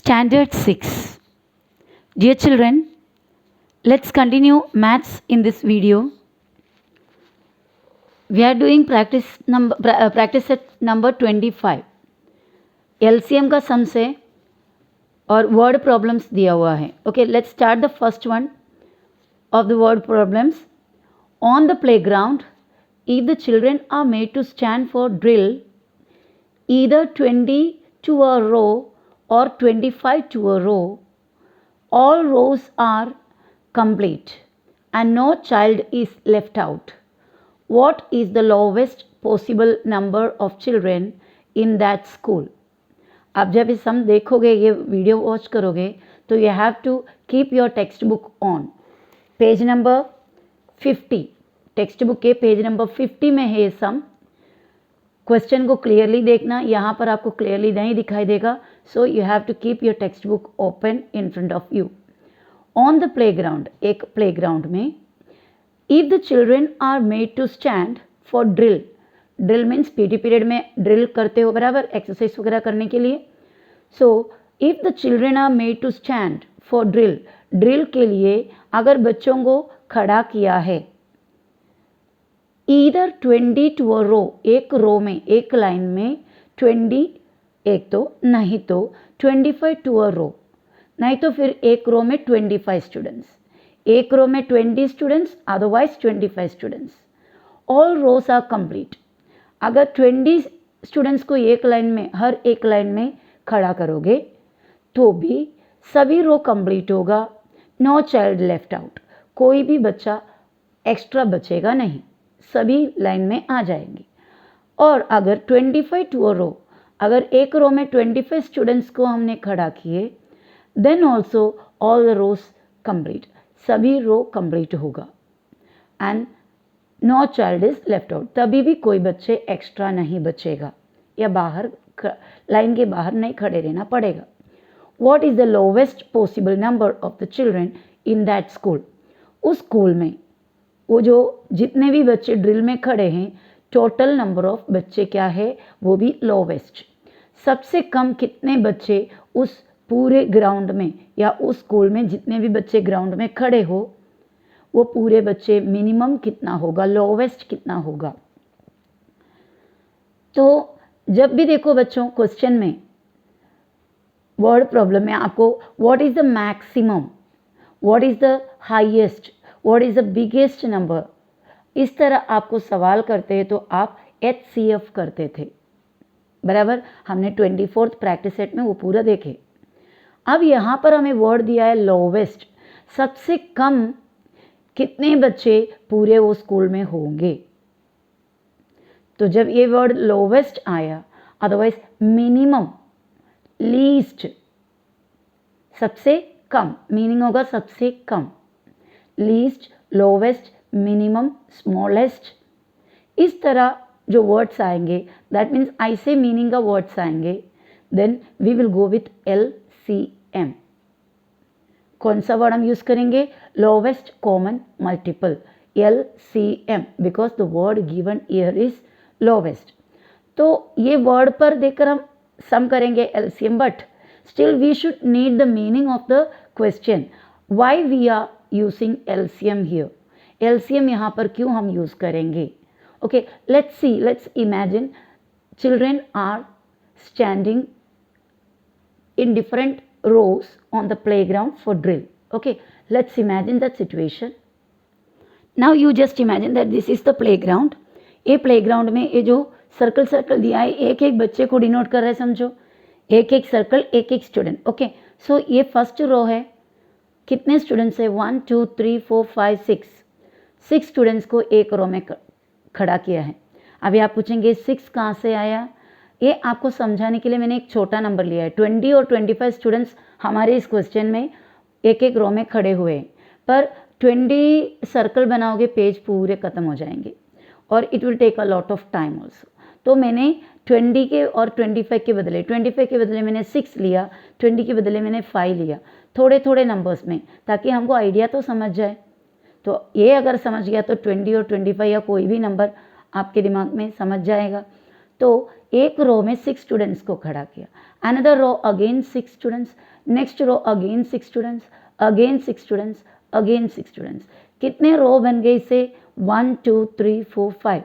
Standard 6. Dear children, let's continue maths in this video. We are doing practice set number 25. LCM का सम से और word problems दिया हुआ है. Okay, let's start the first one of the word problems. On the playground, if the children are made to stand for drill, either 20 to a row or 25 to a row, all rows are complete and no child is left out. What is the lowest possible number of children in that school? आप जब इस सम देखोगे, ये video watch करोगे, तो you have to keep your text book on. Page number 50, text book के page number 50 में है ये सम. क्वेश्चन को क्लियरली देखना, यहाँ पर आपको क्लियरली नहीं दिखाई देगा, so you have to keep your text book open in front of you. On the playground, एक प्लेग्राउंड में, if the children are made to stand for drill. Drill means PT period में drill करते हो बराबर, exercise वगैरह करने के लिए. So if the children are made to stand for drill, drill के लिए अगर बच्चों को खड़ा किया है, ईदर 20 टू अ रो, एक रो में, एक लाइन में 20, एक तो नहीं तो 25 टू अ रो, नहीं तो फिर एक रो में 25 स्टूडेंट्स, एक रो में 20 students, otherwise 25 students. All rows are complete. अगर 20 स्टूडेंट्स को एक लाइन में, हर एक लाइन में खड़ा करोगे तो भी सभी रो कंप्लीट होगा. नो चाइल्ड लेफ्ट आउट, कोई भी बच्चा एक्स्ट्रा बचेगा नहीं, सभी लाइन में आ जाएंगे. और अगर 25 टू अ रो, अगर एक रो में 25 स्टूडेंट्स को हमने खड़ा किए, then also all the rows complete, सभी रो कंप्लीट होगा. And no child is left out, तभी भी कोई बच्चे एक्स्ट्रा नहीं बचेगा या बाहर, लाइन के बाहर नहीं खड़े रहना पड़ेगा. What is the lowest possible number of the children in that school. उस स्कूल में वो जो जितने भी बच्चे ड्रिल में खड़े हैं, टोटल नंबर ऑफ बच्चे क्या है, वो भी लोवेस्ट. सबसे कम कितने बच्चे उस पूरे ग्राउंड में या उस स्कूल में जितने भी बच्चे ग्राउंड में खड़े हो, वो पूरे बच्चे मिनिमम कितना होगा, लोवेस्ट कितना होगा. तो जब भी देखो बच्चों क्वेश्चन में, वर्ड प्रॉब्लम में आपको what is the maximum, what is the highest, what is the biggest number, इस तरह आपको सवाल करते हैं तो आप HCF करते थे बराबर. हमने 24th प्रैक्टिस सेट में वो पूरा देखे. अब यहाँ पर हमें वर्ड दिया है लोवेस्ट, सबसे कम कितने बच्चे पूरे वो स्कूल में होंगे. तो जब ये वर्ड लोवेस्ट आया, अदरवाइज मिनिमम, लीस्ट, सबसे कम, मीनिंग होगा सबसे कम, लीस्ट, लोवेस्ट, मिनिमम, स्मॉलेस्ट. इस तरह जो वर्ड्स आएंगे, दैट मीन्स ऐसे मीनिंग का वर्ड्स आएंगे, then we will go with LCM. कौन सा वर्ड हम यूज करेंगे, lowest common multiple, LCM, because the word given here is lowest. तो ये वर्ड पर देखकर हम सम करेंगे LCM, but still we should need the meaning of the question. Why we are using LCM here, LCM यहाँ पर क्यों हम यूज करेंगे. Okay, let's see, let's imagine children are standing in different rows on the playground for drill. Okay, let's imagine that situation. Now you just imagine that this is the playground. ये playground में ये जो circle circle दिया है, एक एक बच्चे को डिनोट कर रहे हैं, समझो, एक एक सर्कल, एक एक स्टूडेंट. ओके, सो ये फर्स्ट रो है, कितने स्टूडेंट्स है, 1 2 3 4 5 6 स्टूडेंट्स को एक रो में खड़ा किया है. अभी आप पूछेंगे 6 कहाँ से आया, ये आपको समझाने के लिए मैंने एक छोटा नंबर लिया है. 20 और 25 स्टूडेंट्स हमारे इस क्वेश्चन में एक एक रो में खड़े हुए हैं, पर 20 सर्कल बनाओगे पेज पूरे ख़त्म हो जाएंगे और it will take a lot of time also. तो मैंने 20 के और 25 के बदले, 25 के बदले मैंने 6 लिया, 20 के बदले मैंने 5 लिया, थोड़े थोड़े नंबर्स में, ताकि हमको आइडिया तो समझ जाए. तो ये अगर समझ गया तो 20 और 25 या कोई भी नंबर आपके दिमाग में समझ जाएगा. तो एक रो में 6 स्टूडेंट्स को खड़ा किया. another row again 6 students, next row again 6 students, again 6 students, again 6 students. कितने रो बन गए इसे? 1 2 3 4 5.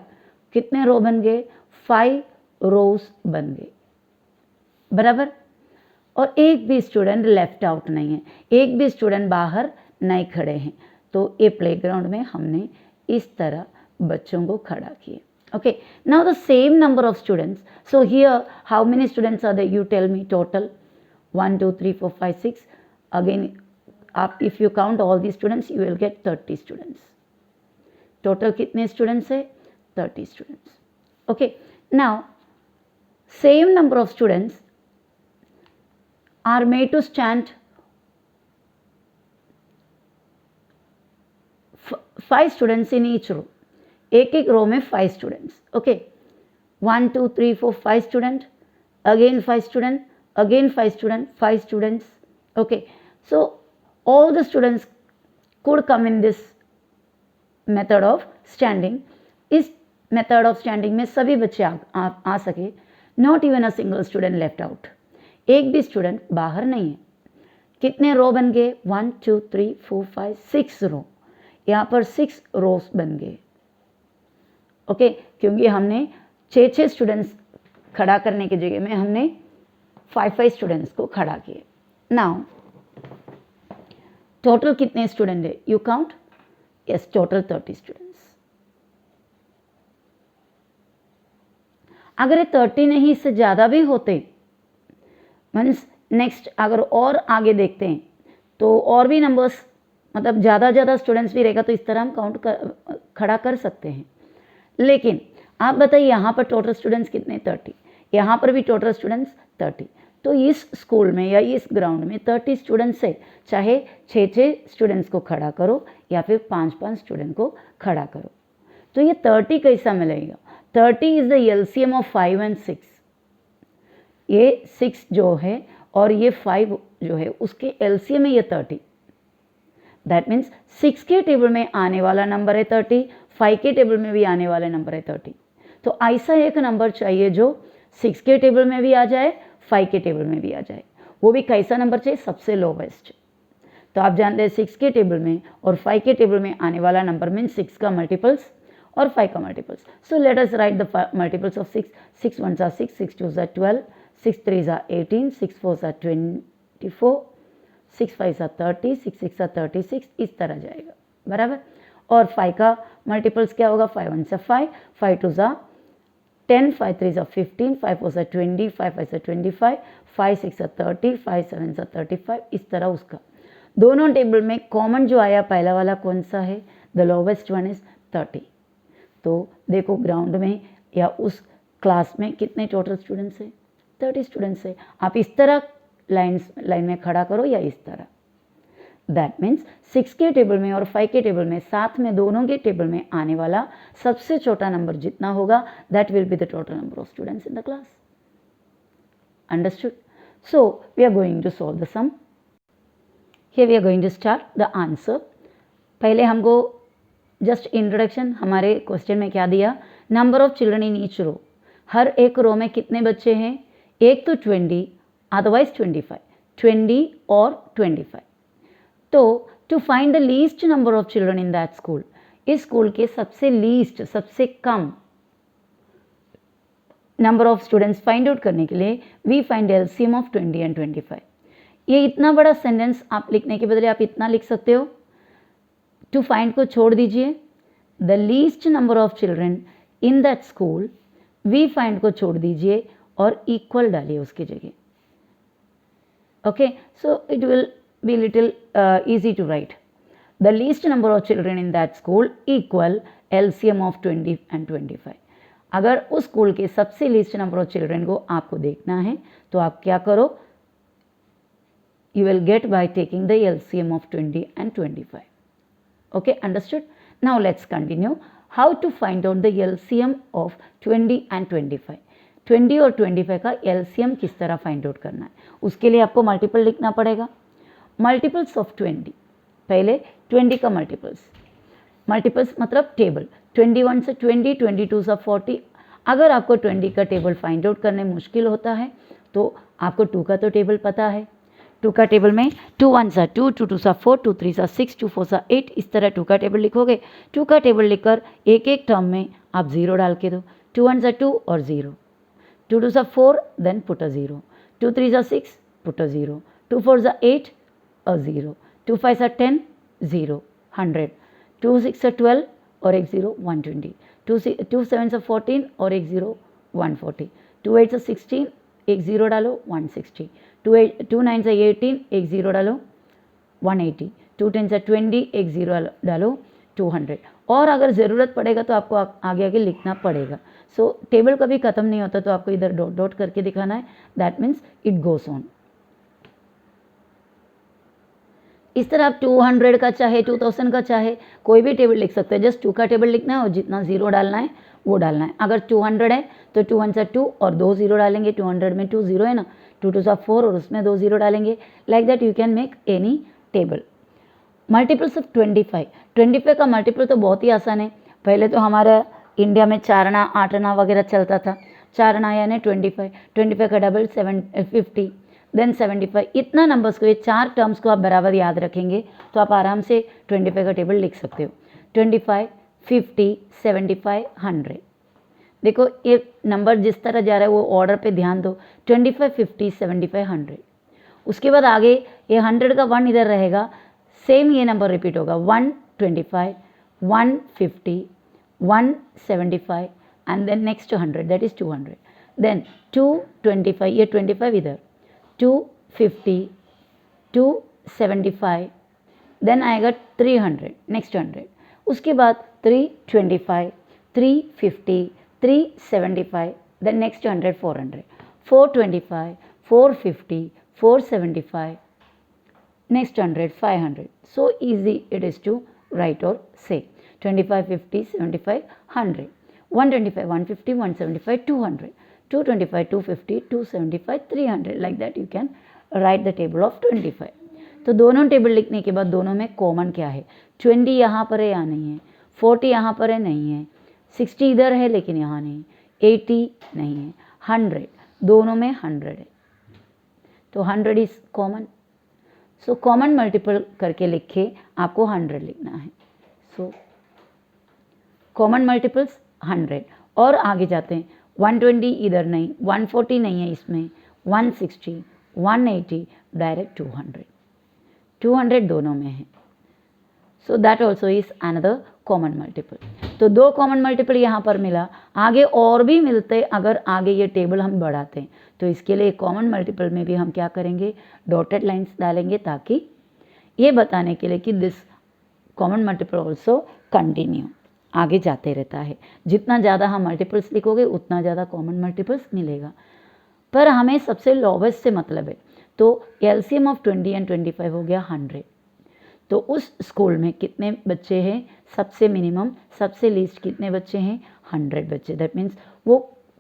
कितने रो बन गए? 5 रोज बन गए, बराबर। और एक भी स्टूडेंट लेफ्ट आउट नहीं है, एक भी स्टूडेंट बाहर नहीं खड़े हैं। तो ये प्लेग्राउंड में हमने इस तरह बच्चों को खड़ा किया। Okay, now the same number of students. So here, how many students are there? You tell me total. 1 2 3 4 5 6. Again, if you count all these students, you will get 30 students. Total कितने students है? 30 students. Okay, now same number of students are made to stand 5 students in each row. एक एक row में 5 students. Okay, 1 2 3 4 5 student, again 5 student, again 5 student, 5 students. Okay, so all the students could come in this method of standing. इस method of standing में सभी बच्चे आ सके, not even a single student left out, एक भी student बाहर नहीं है। कितने रो बन गए? 1 2 3 4 5 6 रो। यहाँ पर 6 रोज बन गए। ओके, क्योंकि हमने 6 स्टूडेंट्स खड़ा करने की जगह में हमने 5 स्टूडेंट्स को खड़ा किए। नाउ टोटल कितने स्टूडेंट है? You count. Yes, total 30 students. अगर ये 30 नहीं, इससे ज़्यादा भी होते, मीन्स नेक्स्ट अगर और आगे देखते हैं तो और भी नंबर्स, मतलब ज़्यादा स्टूडेंट्स भी रहेगा तो इस तरह हम खड़ा कर सकते हैं। लेकिन आप बताइए यहाँ पर टोटल स्टूडेंट्स कितने? 30। यहाँ पर भी टोटल स्टूडेंट्स 30। तो इस स्कूल में या इस ग्राउंड में 30 स्टूडेंट्स से चाहे 6 स्टूडेंट्स को खड़ा करो या फिर 5 स्टूडेंट को खड़ा करो। तो ये 30 कैसा मिलेगा? 30 is the LCM of 5 and 6। ये 6 जो है और ये 5 जो है उसके एलसीएम में ये 30। दैट मीन्स 6 के टेबल में आने वाला नंबर है 30, 5 के टेबल में भी आने वाला नंबर है 30। तो ऐसा एक नंबर चाहिए जो 6 के टेबल में भी आ जाए, 5 के टेबल में भी आ जाए। वो भी कैसा नंबर चाहिए? सबसे लोवेस्ट। तो आप जानते हैं 6 के टेबल में और 5 के टेबल में आने वाला नंबर मीन 6 का मल्टीपल्स और 5 का multiples. So let us right the multiples of 6। 6 1s are 6, 6 2s are 12, 6 3s are 18, 6 4s are 24, 6 5s are 30, 6 6s are 36, इस तरह जाएगा, बराबर। और 5 का मल्टीपल्स क्या होगा? 5 1s are 5, 5 2s are 10, 5 3s are 15, 5 4s are 20, 5 5s are 25, 5 6 are 30, 5 7s are 35, इस तरह उसका। दोनों टेबल में कॉमन जो आया पहला वाला कौन सा है? The lowest one is 30। तो देखो ग्राउंड में या उस क्लास में कितने टोटल स्टूडेंट्स है? 30 स्टूडेंट्स है। आप इस तरह लाइन में खड़ा करो या इस तरह। दैट मीन्स 6 के टेबल में और 5 के टेबल में साथ में दोनों के टेबल में आने वाला सबसे छोटा नंबर जितना होगा that will be the total number of students in the class. Understood? So we are going to solve the sum. Here we are going to start the answer. पहले हमको जस्ट इंट्रोडक्शन, हमारे question में क्या दिया? Number of children in each row. हर एक row में कितने बच्चे हैं? एक तो 20, अदरवाइज 25, 20 और 25। तो to find the least number of children in that school, इस स्कूल के सबसे लीस्ट, सबसे कम number of students find out करने के लिए we find LCM of 20 and 25। ये इतना बड़ा सेंटेंस आप लिखने के बदले आप इतना लिख सकते हो। टू फाइंड को छोड़ दीजिए, the least number of children in that school, we find को छोड़ दीजिए और इक्वल डालिए उसकी जगह। Okay, so it will be little easy to write. The least number of children in that school equal LCM of 20 and 25. अगर उस school के सबसे लीस्ट नंबर ऑफ चिल्ड्रन को आपको देखना है तो आप क्या करो? You will get by taking the LCM of 20 and 25. Okay, understood? Now let's continue. How to find out the LCM of 20 and 25. 20 और 25 का LCM किस तरह फाइंड आउट करना है? उसके लिए आपको मल्टीपल लिखना पड़ेगा। मल्टीपल्स ऑफ 20, पहले 20 का मल्टीपल्स मतलब टेबल। 21 से 20, 22 से 40। अगर आपको 20 का टेबल फाइंड आउट करने मुश्किल होता है तो आपको 2 का तो टेबल पता है। 2 का टेबल में 2 1 2, 2 2 4, 2 3 6, 2 4 8, इस तरह 2 का टेबल लिखोगे। 2 का टेबल लिखकर एक एक टर्म में आप 0 डाल के दो। 2 1 2 और 0, 2 2 4, then put a 0, 2 3 6, put a 0, 2 4 8, a 0, 2 5 10, 0, 100, 2 6 12 और एक 0, 120, 2 7 14 और एक 0, 140, 2 8 16, एक 0 डालो, 160, 2 9 18, एक 0 डालो, 180, 2 10 20, एक 0 डालो, 200। और अगर ज़रूरत पड़ेगा तो आपको आगे आगे लिखना पड़ेगा। सो टेबल कभी ख़त्म नहीं होता, तो आपको इधर डॉट डॉट करके दिखाना है। That means it goes on. इस तरह आप 200 का चाहे 2000 का चाहे कोई भी टेबल लिख सकते हैं। जस्ट 2 का टेबल लिखना है और जितना 0 डालना है वो डालना है। अगर 200 है तो 2 1 2 और 2 0 डालेंगे। 200 में 2 0 है ना, 2 2 4 और उसमें 2 0 डालेंगे। Like that you can make any table. Multiples of 25। 25 का मल्टीपल तो बहुत ही आसान है। पहले तो हमारा इंडिया में 4 आना 8 आना वगैरह चलता था। 4 आना यानी 25, 25 का डबल 50, देन 75। इतना नंबर्स को, ये 4 टर्म्स को आप बराबर याद रखेंगे तो आप आराम से 25 का टेबल लिख सकते हो। 25, 50, 75, 100। देखो ये नंबर जिस तरह जा रहा है वो ऑर्डर पे ध्यान दो। 25, 50, 75, 100। उसके बाद आगे ये 100 का 1 इधर रहेगा, सेम ये नंबर रिपीट होगा। 125, 150, 175 and then next 100, that is 200। Then 225, ये 25 इधर, 250, 275, देन आएगा 300, नेक्स्ट 100। उसके बाद 325, 350, 375, then next 100, 400, 425, 450, 475, next 100, 500. So easy it is to write or say. 25, 50, 75, 100. 125, 150, 175, 200. 225, 250, 275, 300. Like that you can write the table of 25. तो दोनों टेबल लिखने के बाद दोनों में कॉमन क्या है? 20 यहाँ पर है या नहीं है, 40 यहाँ पर है नहीं है, 60 इधर है लेकिन यहाँ नहीं, 80 नहीं है, 100 दोनों में 100 है, तो 100 is common. So common multiple करके लिखे आपको 100 लिखना है। So common multiples 100। और आगे जाते हैं, 120 इधर नहीं, 140 नहीं है इसमें, 160, 180, डायरेक्ट 200, 200 दोनों में है। So that also is another common multiple. तो 2 कॉमन मल्टीपल यहाँ पर मिला, आगे और भी मिलते अगर आगे ये टेबल हम बढ़ाते हैं। तो इसके लिए कॉमन मल्टीपल में भी हम क्या करेंगे, डॉटेड लाइन्स डालेंगे ताकि ये बताने के लिए कि this common multiple also continue आगे जाते रहता है। जितना ज़्यादा हम मल्टीपल्स लिखोगे उतना ज़्यादा कॉमन मल्टीपल्स मिलेगा। पर हमें सबसे लोवेस्ट से मतलब है, तो एलसीएम ऑफ 20 एंड 25 हो गया 100। तो उस स्कूल में कितने बच्चे हैं, सबसे मिनिमम सबसे लीस्ट कितने बच्चे हैं, 100 बच्चे। दैट मीन्स वो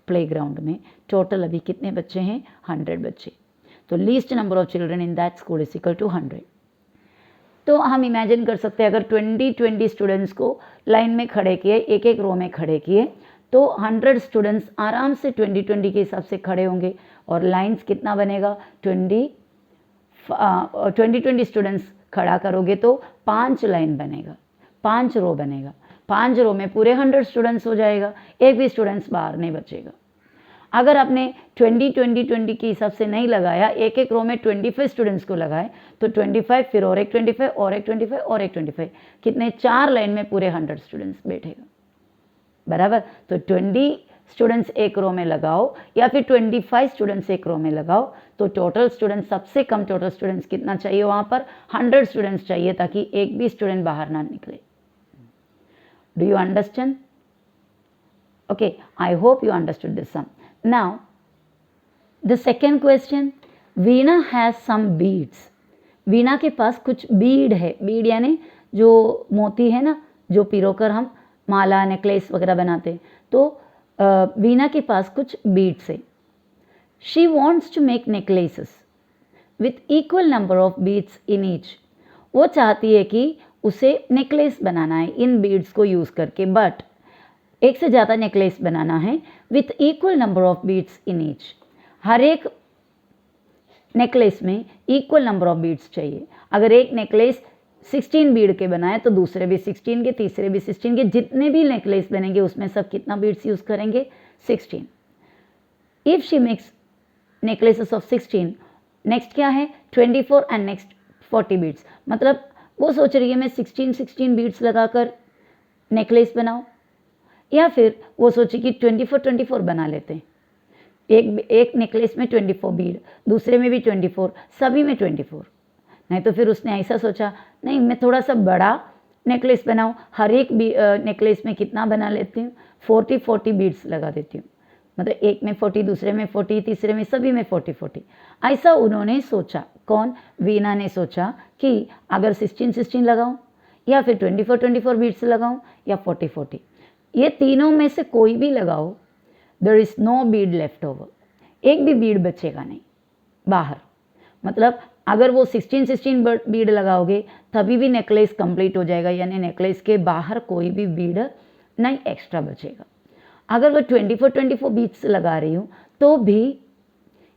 प्लेग्राउंड में टोटल अभी कितने बच्चे हैं, 100 बच्चे। तो least number of children in that school is equal to 100। तो हम इमेजिन कर सकते हैं अगर 20 स्टूडेंट्स को लाइन में खड़े किए, एक एक रो में खड़े किए, तो 100 स्टूडेंट्स आराम से 20 के हिसाब से खड़े होंगे और लाइन्स कितना बनेगा, 20 स्टूडेंट्स खड़ा करोगे तो 5 लाइन बनेगा, 5 रो बनेगा। 5 रो में पूरे 100 स्टूडेंट्स हो जाएगा, एक भी स्टूडेंट्स बाहर नहीं बचेगा। अगर आपने 20 के हिसाब से नहीं लगाया, एक एक रो में 25 स्टूडेंट्स को लगाए, तो 25 फिर और एक 25 और एक 25 और एक 25, कितने 4 लाइन में पूरे 100 स्टूडेंट्स बैठेगा, बराबर। तो 20 स्टूडेंट्स एक रो में लगाओ या फिर 25 स्टूडेंट्स एक रो में लगाओ, तो टोटल स्टूडेंट्स, सबसे कम टोटल स्टूडेंट्स कितना चाहिए वहाँ पर, 100 स्टूडेंट्स चाहिए ताकि एक भी स्टूडेंट बाहर ना निकले। Do you understand? Okay, I hope you understood this sum. Now the second question, Veena has some beads. Veena के पास कुछ बीड है, बीड यानी जो मोती है ना, जो पिरोकर हम माला नेकलेस वगैरह बनाते हैं, तो वीणा के पास कुछ बीड्स है। She wants to make necklaces with equal number of beads in each. वो चाहती है कि उसे नेकलेस बनाना है इन बीड्स को यूज़ करके, बट एक से ज़्यादा नेकलेस बनाना है with equal number of beads in each. हर एक नेकलेस में इक्वल नंबर ऑफ बीड्स चाहिए। अगर एक नेकलेस 16 बीड के बनाए तो दूसरे भी 16 के, तीसरे भी 16 के, जितने भी नेकलेस बनेंगे उसमें सब कितना बीड्स यूज़ करेंगे? 16। If she makes necklaces of 16, next क्या है? 24 एंड नेक्स्ट 40 बीड्स। मतलब वो सोच रही है मैं 16 बीड्स लगाकर नेकलेस बनाऊँ, या फिर वो सोचे कि 24 बना लेते हैं। एक नेकलेस में 24 बीड, दूसरे में भी 24, सभी में 24। नहीं तो फिर उसने ऐसा सोचा, नहीं मैं थोड़ा सा बड़ा नेकलेस बनाऊँ, हर एक नेकलेस में कितना बना लेती हूँ? 40 बीड्स लगा देती हूँ। मतलब एक में 40, दूसरे में 40, तीसरे में, सभी में 40। ऐसा उन्होंने सोचा। कौन? वीना ने सोचा कि अगर 16 लगाऊँ, या फिर 24 बीड्स लगाऊँ, या 40, ये तीनों में से कोई भी लगाओ, there is no bead left over, एक भी बीड बचेगा नहीं बाहर। मतलब अगर वो 16 बीड लगाओगे तभी भी नेकलेस कंप्लीट हो जाएगा, यानी नेकलेस के बाहर कोई भी बीड नहीं एक्स्ट्रा बचेगा। अगर वो 24 बीड्स लगा रही हूँ तो भी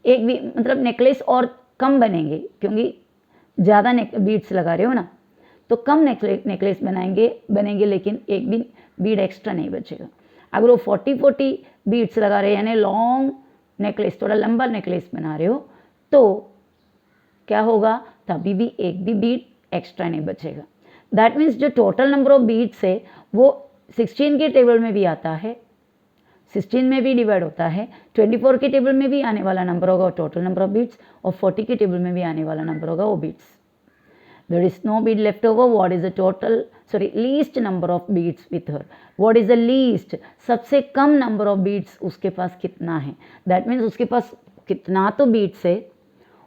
एक भी, मतलब नेकलेस और कम बनेंगे, क्योंकि ज़्यादा बीड्स लगा रहे हो ना, तो कम नेकलेस बनेंगे, लेकिन एक भी बीड एक्स्ट्रा नहीं बचेगा। अगर वो 40 बीड्स लगा रहे हैं, यानी लॉन्ग नेकलेस, थोड़ा लंबा नेकलेस बना रहे हो, तो क्या होगा? तभी भी एक भी बीड एक्स्ट्रा नहीं बचेगा। दैट मीन्स जो टोटल नंबर ऑफ बीड्स है वो 16 के टेबल में भी आता है, 16 में भी डिवाइड होता है, 24 के टेबल में भी आने वाला नंबर होगा टोटल नंबर ऑफ बीड्स, और 40 के टेबल में भी आने वाला नंबर होगा वो beads. There is no bead left over. What is the least number of beads with her? What is the least? सबसे कम नंबर ऑफ बीड्स उसके पास कितना है? दैट मीन्स उसके पास कितना तो बीड्स है,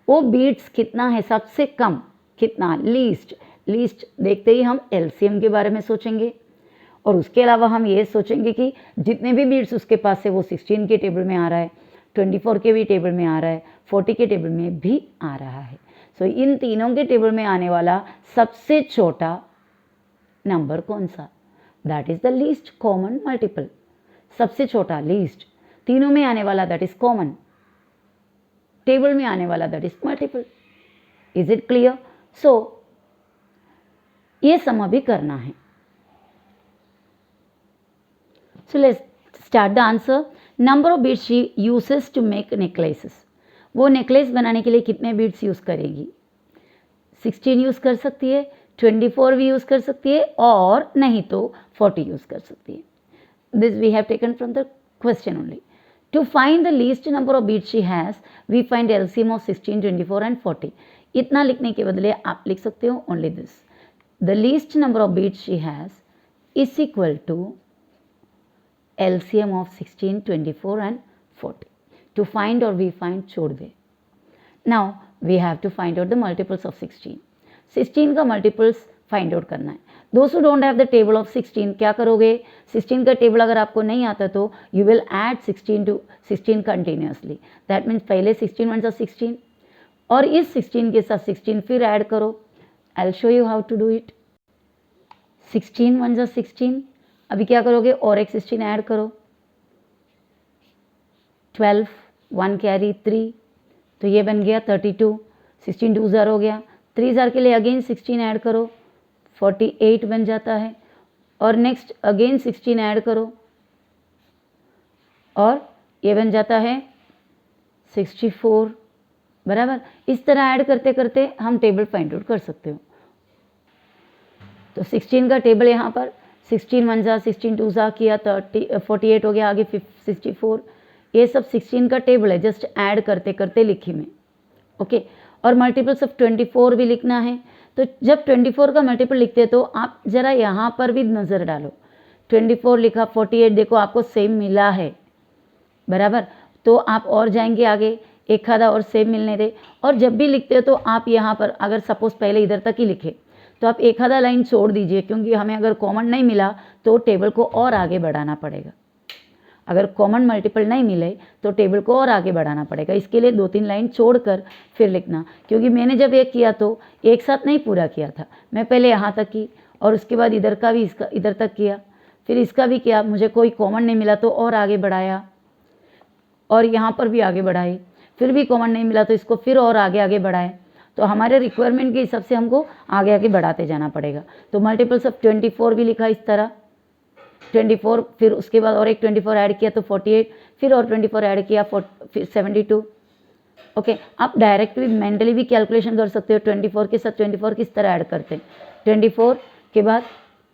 वो बीड्स कितना है सबसे कम, कितना? लीस्ट देखते ही हम एलसीएम के बारे में सोचेंगे, और उसके अलावा हम ये सोचेंगे कि जितने भी बीड्स उसके पास है वो 16 के टेबल में आ रहा है, 24 के भी टेबल में आ रहा है, 40 के टेबल में भी आ रहा है। सो इन तीनों के टेबल में आने वाला सबसे छोटा नंबर कौन सा? That is the least common multiple. सबसे छोटा, लीस्ट, तीनों में आने वाला दैट इज कॉमन, टेबल में आने वाला that is multiple. Is it clear? So ये सम अभी करना है। So let's start the answer. Number of beads she uses to make necklaces. वो नेकलेस बनाने के लिए कितने बीड्स यूज़ करेगी? 16 यूज़ कर सकती है, 24 भी यूज़ कर सकती है, और नहीं तो 40 यूज़ कर सकती है। This we have taken from the question only. To find the least number of beads she has, we find LCM of 16, 24 and 40। इतना लिखने के बदले आप लिख सकते हो only this, the least number of beads she has is equal to LCM of 16, 24 and 40. To find or we find छोड़ दे। Now we have to find out the multiples of 16. 16 का multiples find out करना है। Those who don't have the table of 16 क्या करोगे? 16 का table अगर आपको नहीं आता तो you will add 16 to 16 continuously. That means पहले 16 1 16 और इस 16 के साथ 16 फिर ऐड करो। I'll show you how to do it. 16 1 16, अभी क्या करोगे? और एक 16 ऐड करो, 12, 1 कैरी 3, तो ये बन गया 32, 16 2 ज़ार हो गया, 3 ज़ार के लिए अगेन 16 ऐड करो, 48 बन जाता है, और नेक्स्ट अगेन 16 ऐड करो, और ये बन जाता है 64, बराबर। इस तरह ऐड करते करते हम टेबल फाइंड आउट कर सकते हो। तो 16 का टेबल यहाँ पर 16 1 ज़ा 16 2 ज़ा किया, 48 हो गया, आगे 64, ये सब 16 का टेबल है, जस्ट ऐड करते करते लिखी मैं। ओके, और मल्टीपल्स ऑफ 24 भी लिखना है। तो जब 24 का मल्टीपल लिखते हैं तो आप ज़रा यहाँ पर भी नज़र डालो। 24 लिखा, 48 देखो आपको सेम मिला है, बराबर। तो आप और जाएंगे आगे, एक आधा और सेम मिलने दे। और जब भी लिखते हो तो आप यहाँ पर अगर सपोज पहले इधर तक ही लिखे तो आप एक आधा लाइन छोड़ दीजिए, क्योंकि हमें अगर कॉमन नहीं मिला तो टेबल को और आगे बढ़ाना पड़ेगा। अगर कॉमन मल्टीपल नहीं मिले तो टेबल को और आगे बढ़ाना पड़ेगा। इसके लिए 2-3 लाइन छोड़कर फिर लिखना, क्योंकि मैंने जब एक किया तो एक साथ नहीं पूरा किया था, मैं पहले यहाँ तक की और उसके बाद इधर का भी इसका इधर तक किया, फिर इसका भी किया, मुझे कोई कॉमन नहीं मिला तो और आगे बढ़ाया, और यहाँ पर भी आगे बढ़ाई, फिर भी कॉमन नहीं मिला तो इसको फिर और आगे आगे बढ़ाएं। तो हमारे रिक्वायरमेंट के हिसाब से हमको आगे आगे बढ़ाते जाना पड़ेगा। तो मल्टीपल्स ऑफ 24 भी लिखा इस तरह, 24, फिर उसके बाद और एक 24 ऐड किया तो 48, फिर और 24 ऐड किया फिर 72। ओके, आप डायरेक्ट भी मेंटली भी कैलकुलेशन कर सकते हो। 24 के साथ 24 किस तरह ऐड करते हैं, 24 के बाद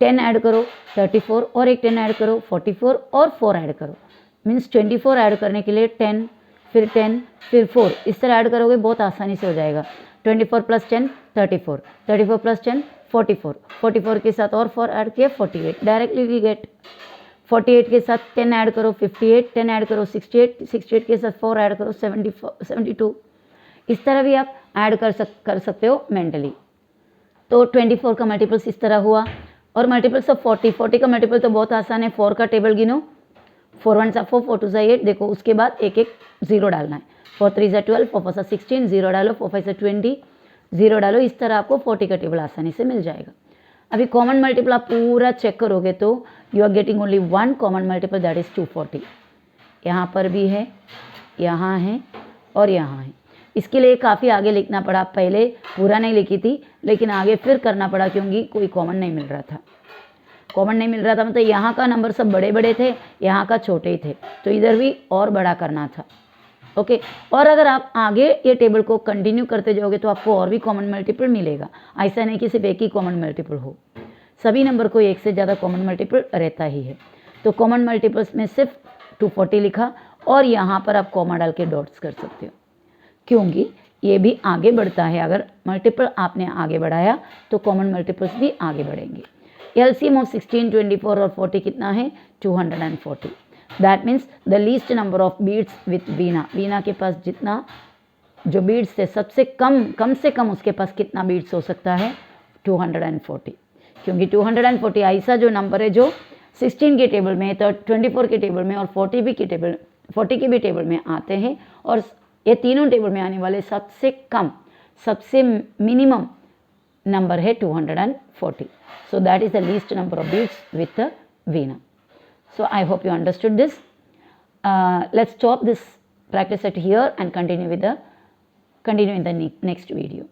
10 ऐड करो 34, और एक 10 ऐड करो 44, और 4 ऐड करो। मीन्स 24 ऐड करने के लिए 10 फिर 10 फिर 4, इस तरह ऐड करोगे बहुत आसानी से हो जाएगा। 24 + 10 34, 34 + 10 44, 44 के साथ और 4 ऐड किए 48, डायरेक्टली वी गेट। 48 के साथ 10 ऐड करो 58, 10 ऐड करो 68, 68 के साथ 4 ऐड करो 72। इस तरह भी आप ऐड कर सकते हो मेंटली। तो 24 का मल्टीपल्स इस तरह हुआ। और मल्टीपल्स ऑफ 40, 40 का मल्टीपल तो बहुत आसान है। 4 का टेबल गिनो, 4 1 4, 4 2 8, देखो उसके बाद एक एक जीरो डालना है। 4 3 12, 4 4 16, जीरो डालो, 4 5 20, जीरो डालो। इस तरह आपको 40 का टेबल आसानी से मिल जाएगा। अभी कॉमन मल्टीपल आप पूरा चेक करोगे तो you are getting only one common multiple, that is 240। यहाँ पर भी है, यहाँ है और यहाँ है। इसके लिए काफ़ी आगे लिखना पड़ा, पहले पूरा नहीं लिखी थी लेकिन आगे फिर करना पड़ा क्योंकि कोई कॉमन नहीं मिल रहा था। कॉमन नहीं मिल रहा था मतलब यहाँ का नंबर सब बड़े बड़े थे, यहाँ का छोटे ही थे, तो इधर भी और बड़ा करना था। ओके, और अगर आप आगे ये टेबल को कंटिन्यू करते जाओगे तो आपको और भी कॉमन मल्टीपल मिलेगा। ऐसा नहीं कि सिर्फ एक ही कॉमन मल्टीपल हो, सभी नंबर को एक से ज़्यादा कॉमन मल्टीपल रहता ही है। तो कॉमन मल्टीपल्स में सिर्फ 240 लिखा, और यहाँ पर आप कॉमा डाल के डॉट्स कर सकते हो क्योंकि ये भी आगे बढ़ता है। अगर मल्टीपल आपने आगे बढ़ाया तो कॉमन मल्टीपल्स भी आगे बढ़ेंगे। एलसीएम ऑफ 16, 24 और 40 कितना है, 240। That means the least number of beads with Veena. Veena के पास जितना जो बीड्स थे सबसे कम से कम उसके पास कितना बीड्स हो सकता है, 240। क्योंकि 240 ऐसा जो नंबर है जो 16 के टेबल में, 24 के टेबल में और 40 के भी टेबल में आते हैं, और ये तीनों टेबल में आने वाले सबसे कम सबसे मिनिमम नंबर है 240. So that is the least number of beats with the veena. So I hope you understood this. Let's stop this practice at here and continue in the next video.